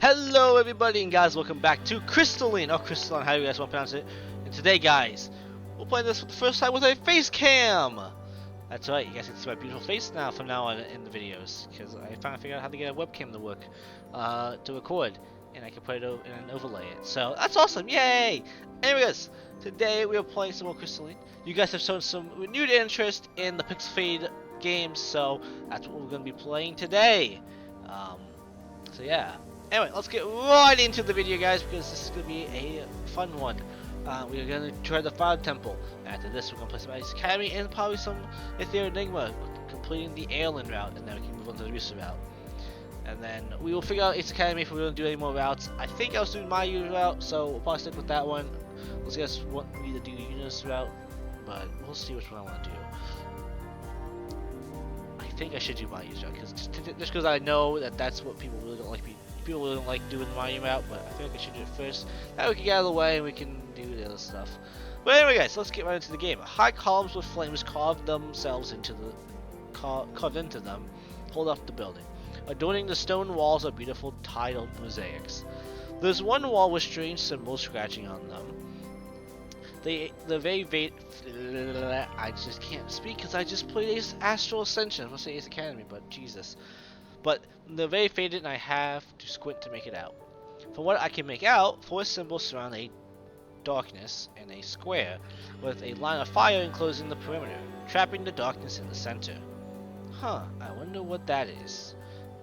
Hello everybody and guys, welcome back to Crystalline, or Crystalline, how you guys want to pronounce it. And today guys, we'll play this for the first time with a face cam! That's right, you guys can see my beautiful face now from now on in the videos, because I finally figured out how to get a webcam to work, to record, and I can put it over and overlay it. So that's awesome, yay! Anyways, today we are playing some more Crystalline. You guys have shown some renewed interest in the Pixel Fade games, so that's what we're going to be playing today. So yeah. Anyway, let's get right into the video, guys, because this is going to be a fun one. We are going to try the Fire Temple. After this, we're going to play some Ice Academy and probably some Ethereal Enigma, completing the Airland route, and then we can move on to the Rooster route. And then we will figure out Ace Academy if we're going to do any more routes. I think I was doing my route, so we'll probably stick with that one. Let's guess want me to do the Eunice route, but we'll see which one I want to do. I think I should do my route, just because I know that that's what people really don't like. People really don't like doing my route, but I feel like I should do it first. That we can get out of the way and we can do the other stuff. But anyway, guys, let's get right into the game. High columns with flames carved themselves into them, hold up the building. Adorning the stone walls are beautiful tiled mosaics. There's one wall with strange symbols scratching on them. I just can't speak because I just played Ace Astral Ascension. I was going to say Ace Academy, but Jesus. But they're very faded and I have to squint to make it out. From what I can make out, 4 symbols surround a darkness in a square, with a line of fire enclosing the perimeter, trapping the darkness in the center. Huh, I wonder what that is.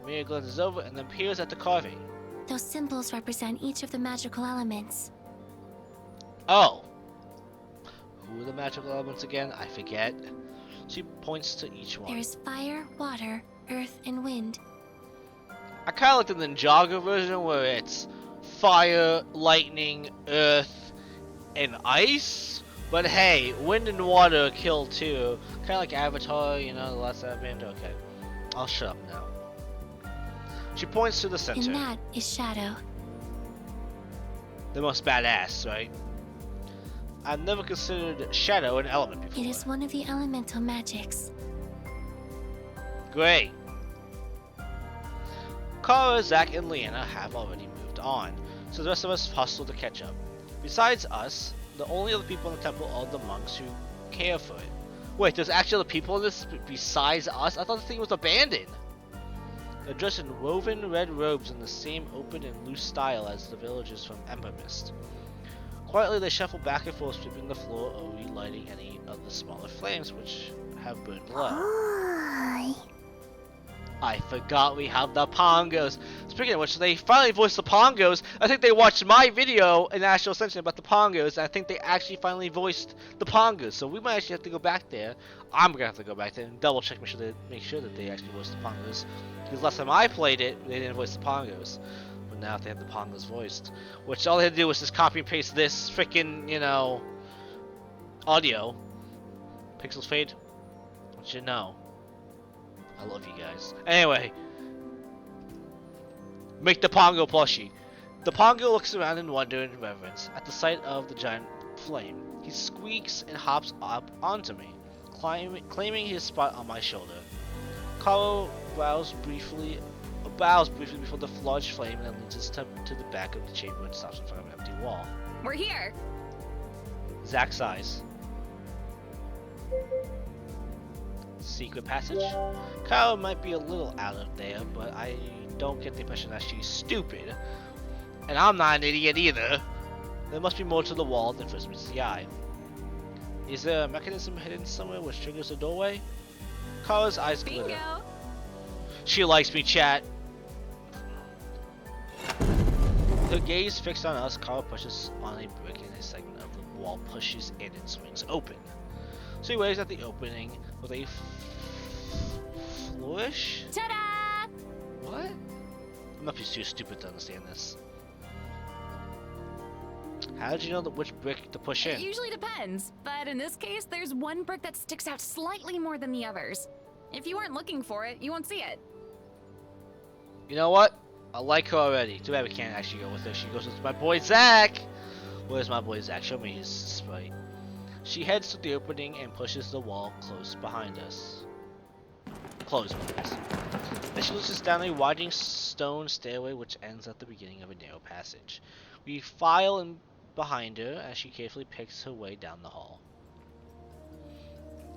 Mira glances over and then peers at the carving. Those symbols represent each of the magical elements. Oh. Who are the magical elements again? I forget. She points to each one. There's fire, water, earth, and wind. I kind of like the Ninjago version where it's fire, lightning, earth, and ice. But hey, wind and water kill too. Kind of like Avatar, you know, the last Airbender. Okay, I'll shut up now. She points to the center. And that is Shadow. The most badass, right? I've never considered Shadow an element before. It is one of the elemental magics. Great. Kara, Zack, and Leanna have already moved on, so the rest of us hustle to catch up. Besides us, the only other people in the temple are the monks who care for it. Wait, there's actually other people in this besides us? I thought the thing was abandoned. They're dressed in woven red robes in the same open and loose style as the villagers from Ember Mist. Quietly, they shuffle back and forth, sweeping the floor or relighting any of the smaller flames which have burned low. Hi. I forgot we have the Pongos. Speaking of which, they finally voiced the Pongos. I think they watched my video in Astral Ascension about the Pongos, and I think they actually finally voiced the Pongos. So we might actually have to go back there. I'm gonna have to go back there and double check, make sure that they actually voiced the Pongos. Because last time I played it, they didn't voice the Pongos. But now they have the Pongos voiced, which all they had to do was just copy and paste this freaking, you know, audio. Pixels Fade, what you know. I love you guys. Anyway, make the Pongo plushie. The Pongo looks around in wonder and reverence at the sight of the giant flame. He squeaks and hops up onto me, claiming his spot on my shoulder. Karo bows briefly before the large flame and then leads us to the back of the chamber and stops in front of an empty wall. We're here. Zack sighs. Secret passage? Kara might be a little out of there, but I don't get the impression that she's stupid. And I'm not an idiot either. There must be more to the wall than first meets the eye. Is there a mechanism hidden somewhere which triggers the doorway? Kara's eyes glitter. Bingo. She likes me, chat. Her gaze fixed on us, Kara pushes on a brick and a segment of the wall pushes in and swings open. So he waves at the opening with a flourish? Ta-da! What? I must be too stupid to understand this. How did you know which brick to push It in? usually depends, but in this case, there's one brick that sticks out slightly more than the others. If you weren't looking for it, you won't see it. You know what? I like her already. Too bad we can't actually go with her. She goes with my boy Zack. Where's my boy Zack? Show me his sprite. She heads to the opening and pushes the wall close behind us. Close, please. Then she looks us down a winding stone stairway which ends at the beginning of a narrow passage. We file in behind her as she carefully picks her way down the hall.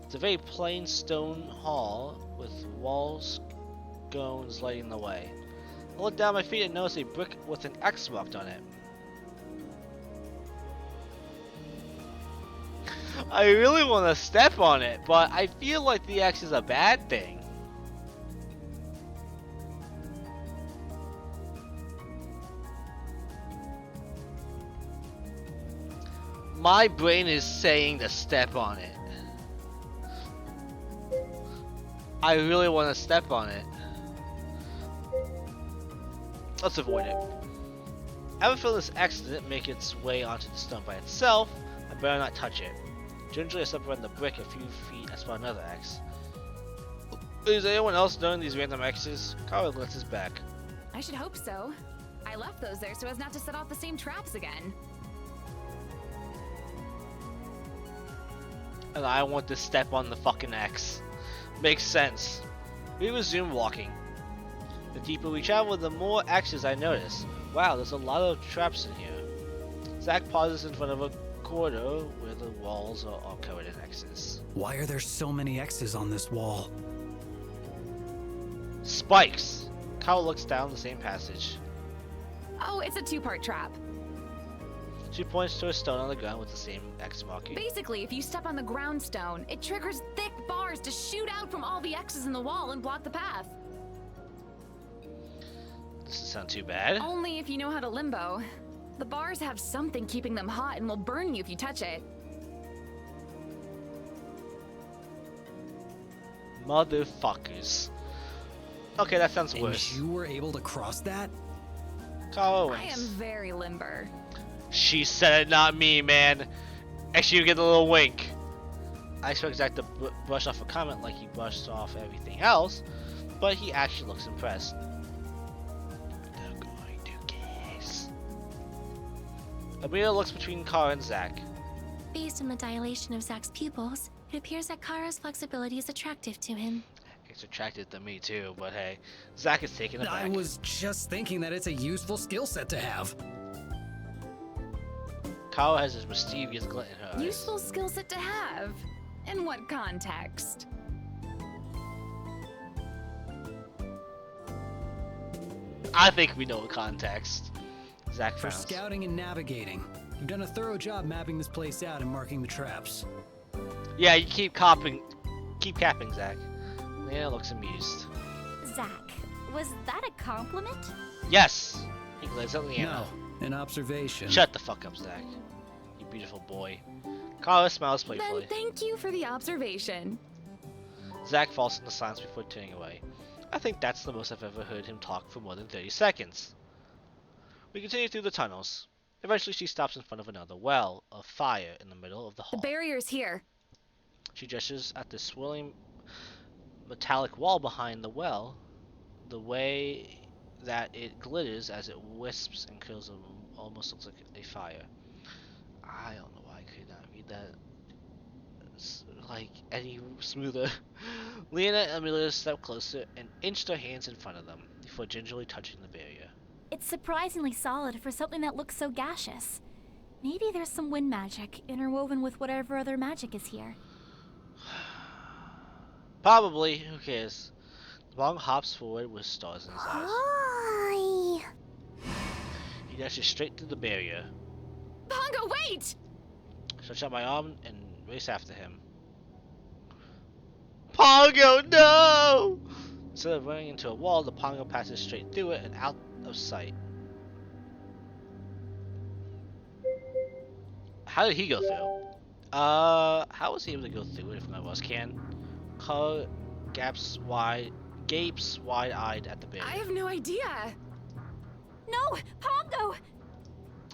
It's a very plain stone hall with walls scones lighting the way. I look down my feet and notice a brick with an X marked on it. I really want to step on it, but I feel like the X is a bad thing. My brain is saying to step on it. I really want to step on it. Let's avoid it. I have a feeling this X didn't make its way onto the stone by itself. I better not touch it. Gingerly I step around the brick a few feet. I spot another X. Is anyone else knowing these random X's? Carl lets his back. I should hope so. I left those there so as not to set off the same traps again. And I want to step on the fucking X. Makes sense. We resume walking. The deeper we travel, the more X's I notice. Wow, there's a lot of traps in here. Zach pauses in front of a corridor where the walls are all covered in X's. Why are there so many X's on this wall? Spikes! Kyle looks down the same passage. Oh, it's a two-part trap. She points to a stone on the ground with the same X marking. Basically, if you step on the ground stone, it triggers thick bars to shoot out from all the X's in the wall and block the path. Doesn't sound too bad. Only if you know how to limbo. The bars have something keeping them hot and will burn you if you touch it. Motherfuckers. Okay, that sounds worse. And you were able to cross that? Kyle I winks. am very limber. She said it, not me, man. Actually, you get a little wink. I expect Zach to brush off a comment like he brushed off everything else, but he actually looks impressed. They're going to kiss. Amelia looks between Kara and Zach. Based on the dilation of Zach's pupils, it appears that Kara's flexibility is attractive to him. It's attracted to me too, but hey, Zach is taking it back. I was just thinking that it's a useful skill set to have. Kara has this mischievous glint in her eyes. Useful skill set to have. In what context? I think we know the context. Zach For frowns. scouting and navigating, you've done a thorough job mapping this place out and marking the traps. Yeah, you keep capping, Zach. Lena looks amused. Zach, was that a compliment? Yes! He glares at Leanna. No, an observation. Shut the fuck up, Zach. You beautiful boy. Carla smiles playfully. Then thank you for the observation. Zach falls into silence before turning away. I think that's the most I've ever heard him talk for more than 30 seconds. We continue through the tunnels. Eventually she stops in front of another well of fire in the middle of the The hall. barrier's here. She gestures at the swirling metallic wall behind the well, the way that it glitters as it wisps and curls almost looks like a fire. I don't know why I could not read that like any smoother. Lena and Amelia stepped closer and inched their hands in front of them before gingerly touching the barrier. It's surprisingly solid for something that looks so gaseous. Maybe there's some wind magic interwoven with whatever other magic is here. Probably, who cares? The Bong hops forward with stars in his eyes. Hi. He dashes straight through the barrier. Pongo, wait! Stretch out my arm and race after him. Pongo, no! Instead of running into a wall, the Pongo passes straight through it and out of sight. How did he go through? How was he able to go through it if none of us can? Carl gapes wide-eyed at the barrier. I have no idea. No, Pongo!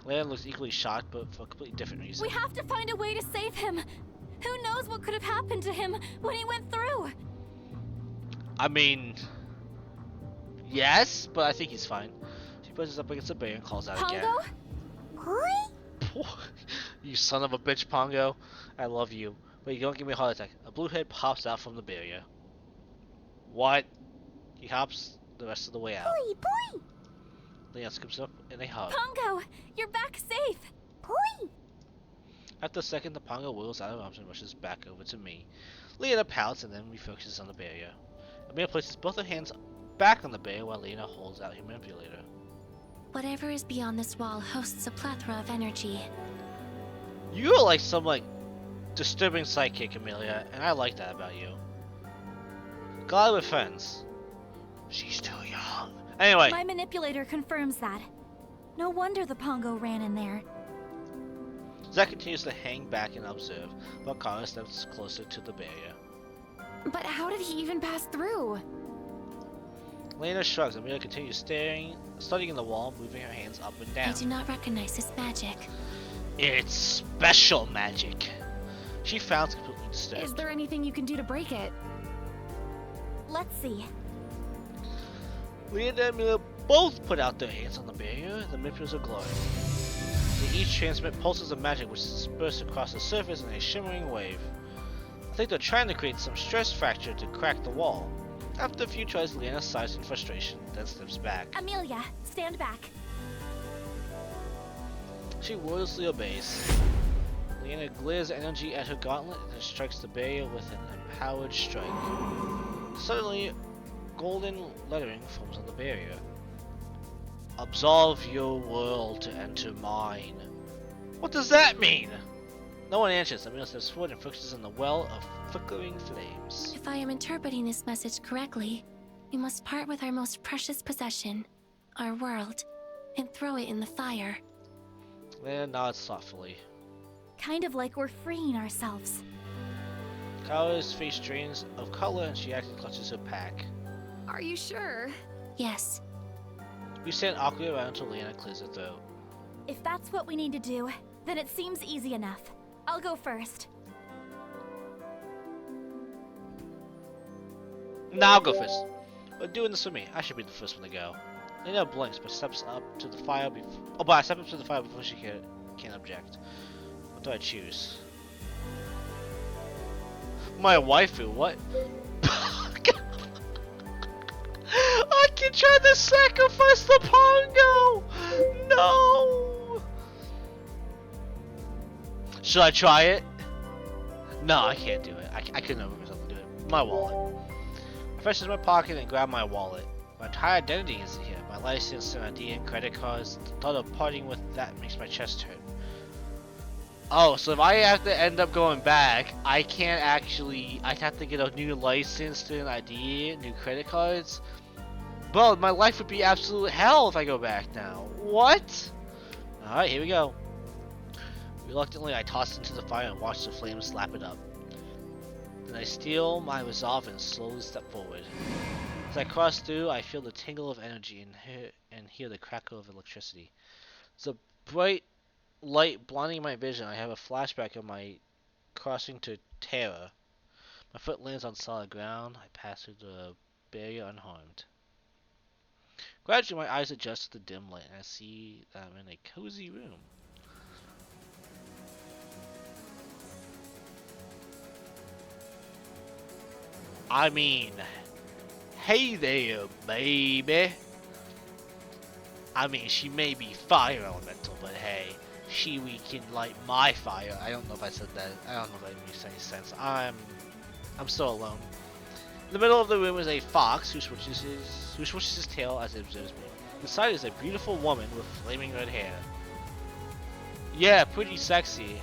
Leia looks equally shocked, but for a completely different reason. We have to find a way to save him. Who knows what could have happened to him when he went through? I mean, yes, but I think he's fine. She pushes up against the barrier and calls out again. Pongo? Hi? You son of a bitch, Pongo. I love you. Wait, don't give me a heart attack. A blue head pops out from the barrier. What? He hops the rest of the way out. Boy, boy! Leon scoops up and they hug. Pongo, you're back safe! Boy! After a second, the Pongo whirls out of arms and rushes back over to me. Lena pouts and then refocuses on the barrier. Amira places both her hands back on the barrier while Lena holds out her manipulator. Whatever is beyond this wall hosts a plethora of energy. You're like some disturbing sidekick, Amelia, and I like that about you. Glad we're friends. She's too young. Anyway. My manipulator confirms that. No wonder the Pongo ran in there. Zack continues to hang back and observe, while Kara steps closer to the barrier. But how did he even pass through? Lena shrugs. Amelia continues studying the wall, moving her hands up and down. I do not recognize this magic. It's special magic. She frowns, completely disturbed. Is there anything you can do to break it? Let's see. Lena and Amelia both put out their hands on the barrier. The manipulators are glowing. They each transmit pulses of magic which disperse across the surface in a shimmering wave. I think they're trying to create some stress fracture to crack the wall. After a few tries, Lena sighs in frustration, then steps back. Amelia, stand back. She wordlessly obeys. Lena glares energy at her gauntlet and then strikes the barrier with an empowered strike. Suddenly, golden lettering forms on the barrier. Absolve your world to enter mine. What does that mean? No one answers. Amelia steps forward and focuses on the well of flickering flames. If I am interpreting this message correctly, we must part with our most precious possession, our world, and throw it in the fire. Lena nods thoughtfully. Kind of like we're freeing ourselves. Kara's face drains of color and she actively clutches her pack. Are you sure? Yes. We stand awkwardly around until Lena clears her throat. If that's what we need to do, then it seems easy enough. I'll go first. Now I'll go first. We're doing this for me. I should be the first one to go. Lena blinks but steps up to the fire before. Oh, but I step up to the fire before she can object. What do I choose? My waifu, what? I can try to sacrifice the Pongo! No! Should I try it? No, I can't do it. I couldn't remember myself to do it. My wallet. I fetch in my pocket and grab my wallet. My entire identity is here. My license and ID and credit cards. The thought of parting with that makes my chest hurt. Oh, so if I have to end up going back, I can't actually... I'd have to get a new license, an ID, new credit cards. Bro, my life would be absolute hell if I go back now. What? Alright, here we go. Reluctantly, I toss it into the fire and watch the flames slap it up. Then I steel my resolve and slowly step forward. As I cross through, I feel the tingle of energy and hear the crackle of electricity. There's a bright light blinding my vision. I have a flashback of my crossing to Terra. My foot lands on solid ground. I pass through the barrier unharmed. Gradually, my eyes adjust to the dim light, and I see that I'm in a cozy room. I mean, hey there, baby. I mean, she may be fire elemental, but hey, we can light my fire. I don't know if I said that. I don't know if that makes any sense. I'm so alone. In the middle of the room is a fox who switches his tail as it observes me. Inside is a beautiful woman with flaming red hair. Yeah, pretty sexy.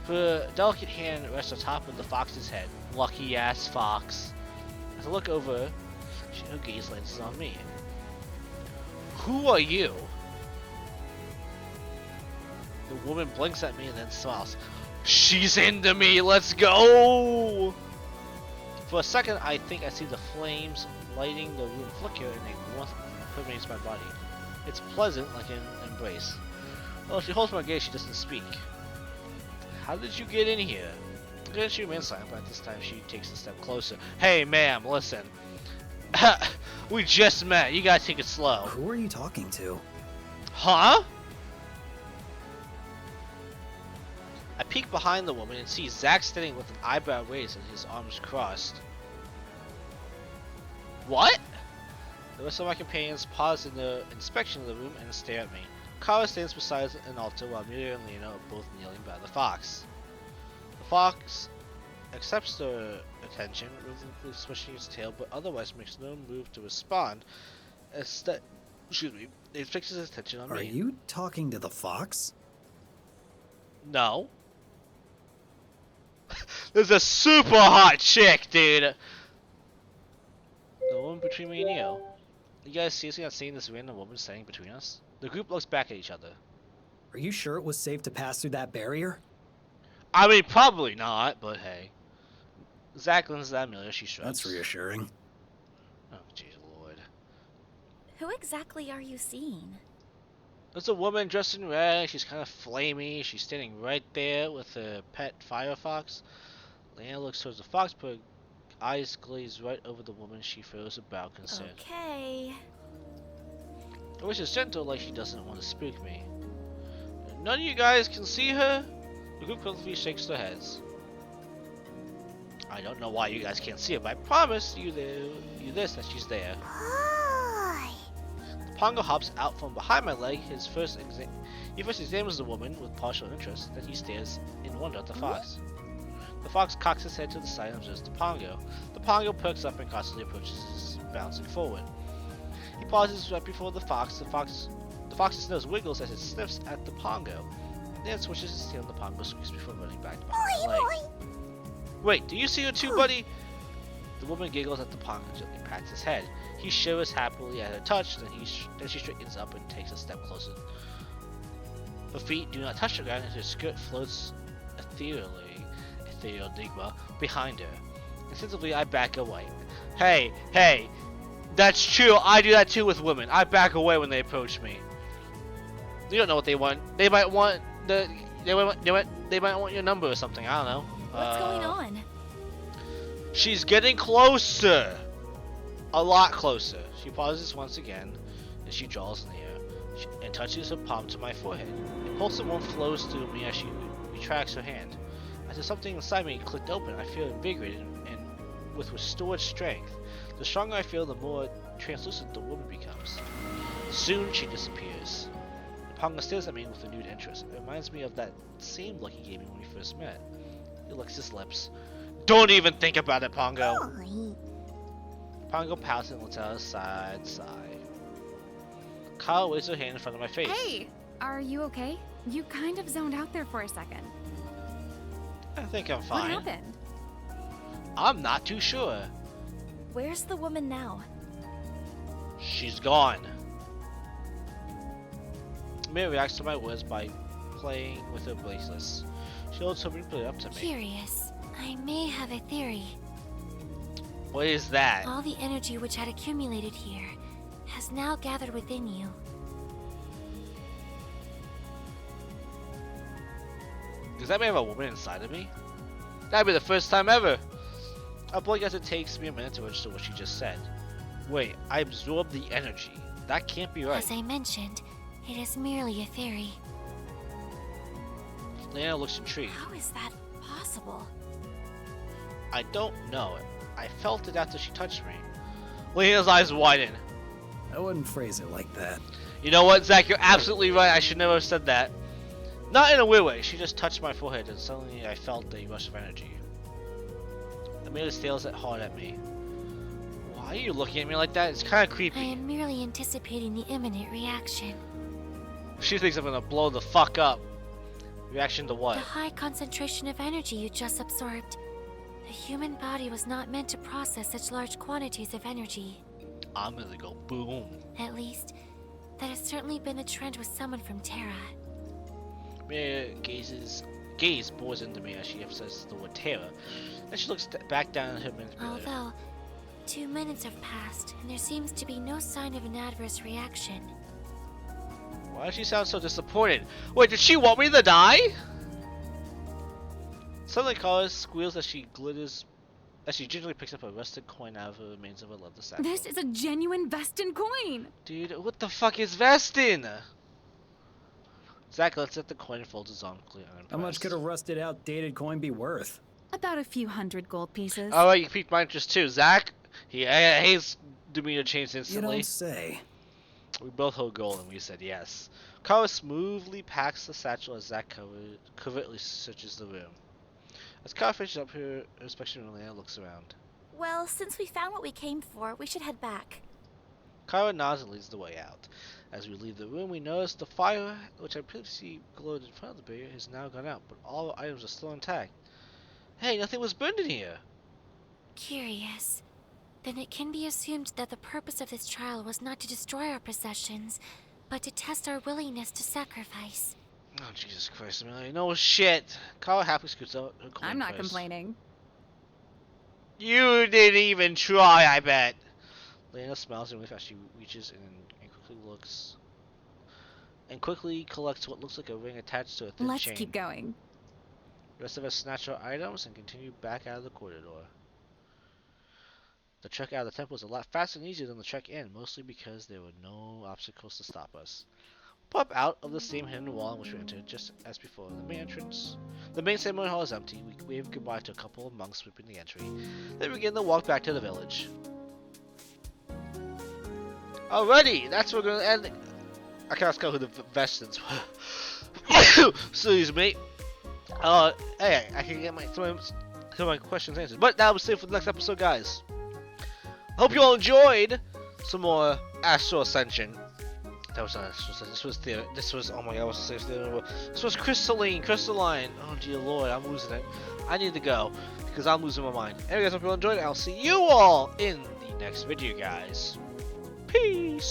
Her delicate hand rests atop of the fox's head. Lucky ass fox. As I look over, her gaze lands on me. Who are you? The woman blinks at me and then smiles. She's into me, let's go! For a second, I think I see the flames lighting the room flicker and a warmth permeates my body. It's pleasant, like an embrace. Well, she holds my gaze, she doesn't speak. How did you get in here? I'm gonna shoot remains silent, but this time she takes a step closer. Hey, ma'am, listen. We just met. You gotta take it slow. Who are you talking to? Huh? I peek behind the woman and see Zack standing with an eyebrow raised and his arms crossed. What? The rest of my companions pause in their inspection of the room and stare at me. Kara stands beside an altar while Amelia and Lena are both kneeling by the fox. The fox accepts their attention, rhythmically swishing its tail, but otherwise makes no move to respond. Instead, it fixes its attention on me. Are you talking to the fox? No. There's a super hot chick, dude. The woman between me and you. You guys seriously not seeing this random woman standing between us? The group looks back at each other. Are you sure it was safe to pass through that barrier? I mean, probably not, but hey. Zach lends at Amelia, she shrugs. That's reassuring. Oh, jeez Lord. Who exactly are you seeing? There's a woman dressed in red, she's kind of flamey, she's standing right there with her pet firefox. Lena looks towards the fox, but her eyes glaze right over the woman she feels about concern. Okay. I wish it's gentle, like she doesn't want to spook me. None of you guys can see her? The group collectively shakes their heads. I don't know why you guys can't see her, but I promise you this, that she's there. The Pongo hops out from behind my leg. He first examines the woman with partial interest, then he stares in wonder at the fox. The fox cocks his head to the side and observes the Pongo. The Pongo perks up and constantly approaches, bouncing forward. He pauses right before the fox. The fox's nose wiggles as it sniffs at the Pongo. Then switches its tail and the Pongo squeaks before running back behind the leg. Wait, do you see her too, buddy? The woman giggles at the Pongo and gently pats his head. He shivers happily at her touch, then she straightens up and takes a step closer. Her feet do not touch the ground and her skirt floats ethereal enigma behind her. Instinctively, I back away. Hey, that's true. I do that too with women. I back away when they approach me. You don't know what they want. They might want they might want your number or something. I don't know. What's going on? She's getting closer. A lot closer. She pauses once again, and she draws near and touches her palm to my forehead. Impulsive warmth flows through me as she retracts her hand. As if something inside me clicked open, I feel invigorated and with restored strength. The stronger I feel, the more translucent the woman becomes. Soon she disappears. The Pongo stares at me with renewed interest. It reminds me of that same look he gave me when we first met. He licks his lips. Don't even think about it, Pongo! Pongo pouts and lets out a sigh. Kyle waves her hand in front of my face. Hey! Are you okay? You kind of zoned out there for a second. I think I'm fine. What happened? I'm not too sure. Where's the woman now? She's gone. Mia reacts to my words by playing with her bracelets. She holds something put it up to me. Curious. I may have a theory. What is that? All the energy which had accumulated here has now gathered within you. Does that mean I have a woman inside of me? That'd be the first time ever. I blink as it takes me a minute to register what she just said. Wait, I absorbed the energy. That can't be right. As I mentioned, it is merely a theory. Lena looks intrigued. How is that possible? I don't know. I felt it after she touched me. Lena's eyes widen. I wouldn't phrase it like that. You know what, Zach? You're absolutely right. I should never have said that. Not in a weird way. She just touched my forehead and suddenly I felt a rush of energy. Amelia stares hard at me. Why are you looking at me like that? It's kind of I creepy. am merely anticipating the imminent reaction. She thinks I'm gonna blow the fuck up. Reaction to what? The high concentration of energy you just absorbed. The human body was not meant to process such large quantities of energy. I'm gonna go boom. At least, that has certainly been the trend with someone from Terra. Amelia gaze bores into me as she emphasizes the word terror. Then she looks back down at her manipulator. Although, 2 minutes have passed, and there seems to be no sign of an adverse reaction. Why does she sound so disappointed? Wait, did she want me to die? Suddenly Kara squeals as she gingerly picks up a rusted coin out of the remains of a leather sack. This is a genuine Vestin coin! Dude, what the fuck is Vestin? Zach lets at the coin and folds his arm clear unimpressed. How much could a rusted out dated coin be worth? About a few hundred gold pieces. Alright, you piqued my interest too. Zach, he's demeanor changed You instantly. don't say. We both hold gold and we said yes. Kara smoothly packs the satchel as Zack covertly searches the room. As Kara finishes up her inspection, Elena looks around. Well, since we found what we came for, we should head back. Kara nods and leads the way out. As we leave the room, we notice the fire, which I previously glowed in front of the barrier, has now gone out, but all the items are still intact. Hey, nothing was burned in here! Curious. Then it can be assumed that the purpose of this trial was not to destroy our possessions, but to test our willingness to sacrifice. Oh, Jesus Christ, Amelia, no shit! Kara happily scoots out her coin I'm not purse. complaining. You didn't even try, I bet! Lena smiles and as she reaches in and quickly collects what looks like a ring attached to a thin Let's chain. keep going. The rest of us snatch our items and continue back out of the corridor. The trek out of the temple was a lot faster and easier than the trek in, mostly because there were no obstacles to stop us. Pop out of the same hidden wall in which we entered, just as before. The main ceremony hall is empty. We wave goodbye to a couple of monks sweeping the entry. Then we begin the walk back to the village. Alrighty, that's where we're gonna end. I can't ask who the Vestans were. Excuse me. Hey, I can get some of my questions answered. But that was it for the next episode, guys. Hope you all enjoyed some more Astral Ascension. That was not Astral Ascension. This was oh my god, what's the theater? This was Crystalline. Oh dear lord, I'm losing it. I need to go because I'm losing my mind. Anyway, guys, hope you all enjoyed it. I'll see you all in the next video, guys. Peace.